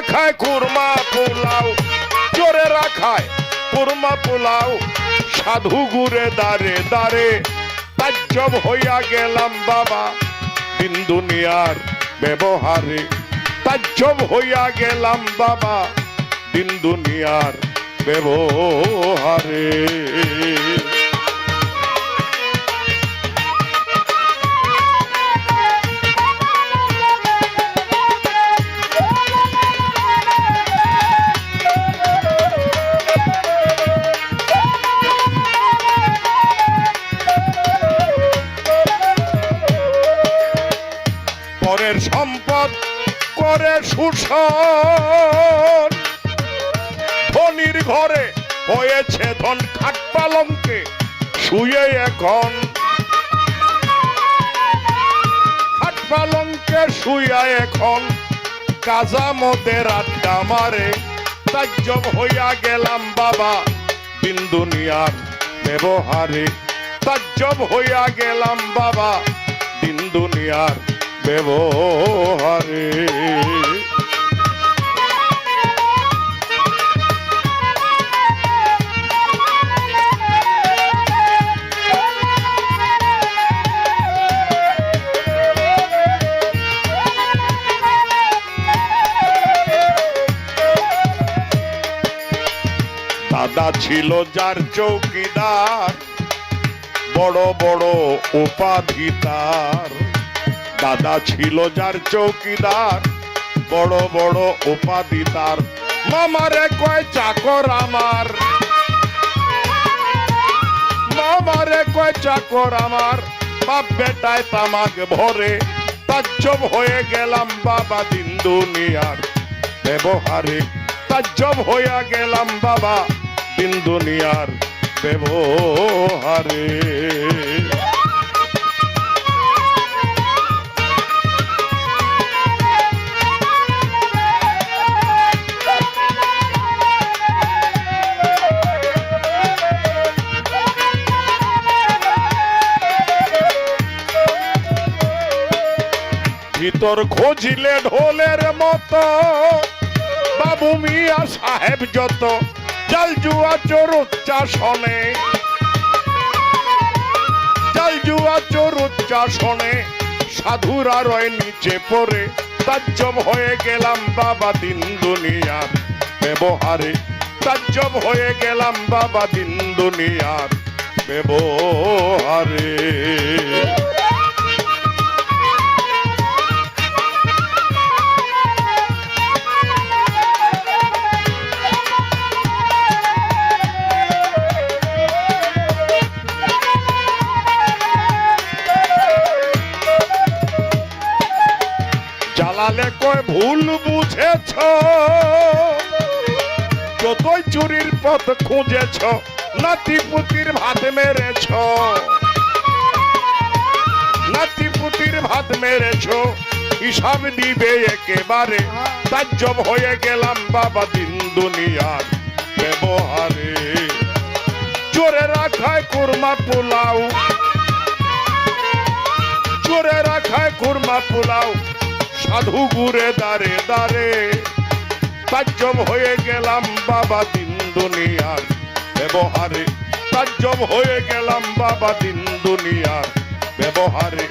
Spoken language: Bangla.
রাখায় কুরমা পোলাও, চোরেরা খায় কুরমা পোলাও, সাধু গুরে দাঁড়ে দাঁড়ে তাজ্জব হইয়া গেলাম বাবা দিন দুনিয়ার ব্যবহারে, তাজ্জব হইয়া গেলাম বাবা দিন দুনিয়ার ব্যবহারে। পরের সম্পদ করে শোষণ, ধনির ঘরে হয়েছে ধন, খাট পালঙ্কে শুয়ে এখন, খাট পালঙ্কে শুয়ে এখন কাজা মদের আড্ডা মারে, তাজ্জব হইয়া গেলাম বাবা দিন দুনিয়ার ব্যবহারে, তাজ্জব হইয়া গেলাম বাবা দিন দুনিয়ার ব্যবহারে। দাদা ছিল যার চৌকিদার, বড় বড় উপাধি তার, দাদা ছিল যার চৌকিদার, বড় বড় উপাধি তার, মামারে কয় চাকর আমার, মামারে কয় চাকর আমার, বাপ বেটায় তামাক ভরে, তাজ্জব হয়ে গেলাম বাবা দিন দুনিয়ার ব্যবহারে, তাজ্জব হইয়া গেলাম বাবা দিন দুনিয়ার ব্যবহারে। ভিতর খোঁজিলে ঢোলের মতো বাবু মিয়া সাহেব যত, জাল জুয়া চোর উচ্চাসনে, জাল জুয়া চোর উচ্চাসনে সাধুরা রয় নিচে পড়ে, তাজ্জব হয়ে গেলাম বাবা দিন দুনিয়ার ব্যবহারে, তাজ্জব হয়ে গেলাম বাবা দিন দুনিয়ার ব্যবহারে। জালালে কয় ভুল বুঝেছ, যতই চুরির পথ খুঁজেছ, নাতিপুতির ভাত মেরেছ, নাতিপুতির ভাত মেরেছ, হিসাব দিবে একেবারে, তাজ্জব হয়ে গেলাম বাবা দিন দুনিয়ার ব্যবহারে। চোরেরা খায় কুরমা পোলাও, চোরেরা খায় কুরমা পোলাও, সাধু গুরে দাঁড়ে দাঁড়ে তাজ্জব হয়ে গেলাম বাবা দিন দুনিয়ার ব্যবহারে, তাজ্জব হয়ে গেলাম বাবা দিন দুনিয়ার ব্যবহারে।